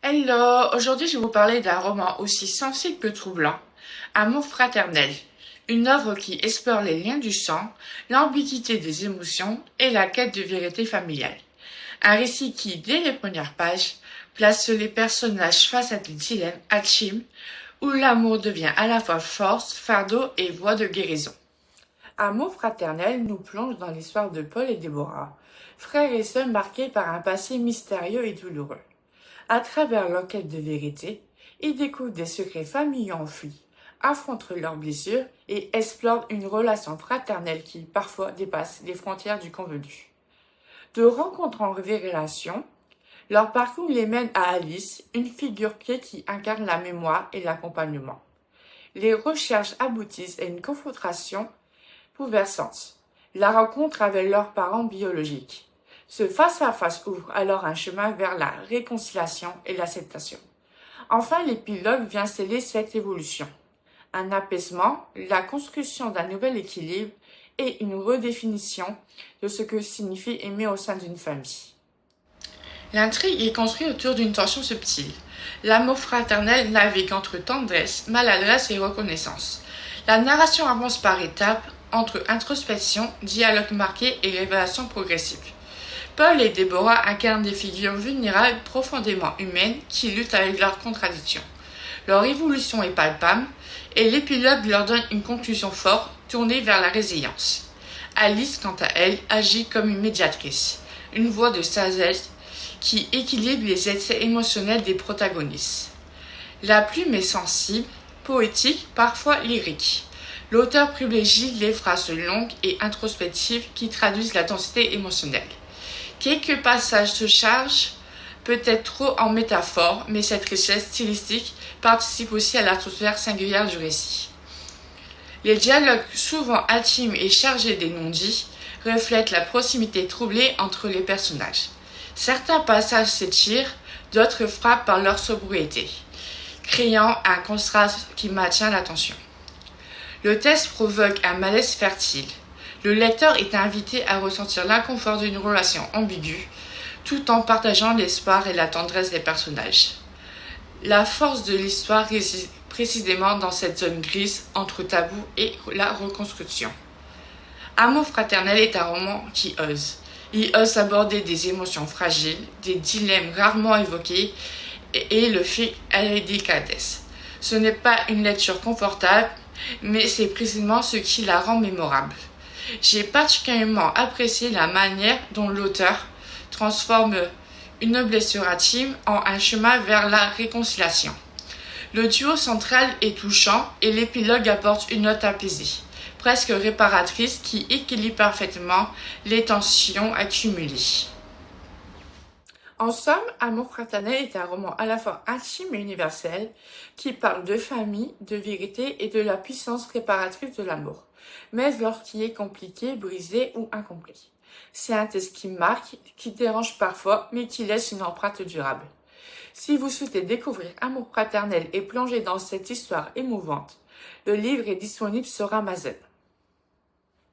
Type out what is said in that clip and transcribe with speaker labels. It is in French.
Speaker 1: Hello, aujourd'hui je vais vous parler d'un roman aussi sensible que troublant, Amour fraternel, une œuvre qui explore les liens du sang, l'ambiguïté des émotions et la quête de vérité familiale. Un récit qui, dès les premières pages, place les personnages face à des dilemmes intimes où l'amour devient à la fois force, fardeau et voie de guérison. Amour fraternel nous plonge dans l'histoire de Paul et Déborah, frères et sœurs marqués par un passé mystérieux et douloureux. À travers leur quête de vérité, ils découvrent des secrets familiaux enfuis, affrontent leurs blessures et explorent une relation fraternelle qui, parfois, dépasse les frontières du convenu. De rencontre en révélation, leur parcours les mène à Alice, une figure clé qui incarne la mémoire et l'accompagnement. Les recherches aboutissent à une confrontation bouleversante, la rencontre avec leurs parents biologiques. Ce face-à-face ouvre alors un chemin vers la réconciliation et l'acceptation. Enfin, l'épilogue vient sceller cette évolution. Un apaisement, la construction d'un nouvel équilibre et une redéfinition de ce que signifie aimer au sein d'une famille. L'intrigue est construite autour d'une tension subtile. L'amour fraternel navigue entre tendresse, maladresse et reconnaissance. La narration avance par étapes entre introspection, dialogue marqué et révélation progressive. Paul et Déborah incarnent des figures vulnérables profondément humaines qui luttent avec leurs contradictions. Leur évolution est palpable et l'épilogue leur donne une conclusion forte tournée vers la résilience. Alice, quant à elle, agit comme une médiatrice, une voix de sagesse qui équilibre les excès émotionnels des protagonistes. La plume est sensible, poétique, parfois lyrique. L'auteur privilégie les phrases longues et introspectives qui traduisent la densité émotionnelle. Quelques passages se chargent peut-être trop en métaphore, mais cette richesse stylistique participe aussi à l'atmosphère singulière du récit. Les dialogues, souvent intimes et chargés des non-dits, reflètent la proximité troublée entre les personnages. Certains passages s'étirent, d'autres frappent par leur sobriété, créant un contraste qui maintient l'attention. Le texte provoque un malaise fertile. Le lecteur est invité à ressentir l'inconfort d'une relation ambiguë, tout en partageant l'espoir et la tendresse des personnages. La force de l'histoire réside précisément dans cette zone grise entre tabou et la reconstruction. Amour fraternel est un roman qui ose. Il ose aborder des émotions fragiles, des dilemmes rarement évoqués et le fait à la délicatesse. Ce n'est pas une lecture confortable, mais c'est précisément ce qui la rend mémorable. J'ai particulièrement apprécié la manière dont l'auteur transforme une blessure intime en un chemin vers la réconciliation. Le duo central est touchant et l'épilogue apporte une note apaisée, presque réparatrice qui équilibre parfaitement les tensions accumulées. En somme, Amour fraternel est un roman à la fois intime et universel qui parle de famille, de vérité et de la puissance réparatrice de l'amour, mais lorsqu'il est compliqué, brisé ou incomplet. C'est un texte qui marque, qui dérange parfois, mais qui laisse une empreinte durable. Si vous souhaitez découvrir Amour fraternel et plonger dans cette histoire émouvante, le livre est disponible sur Amazon.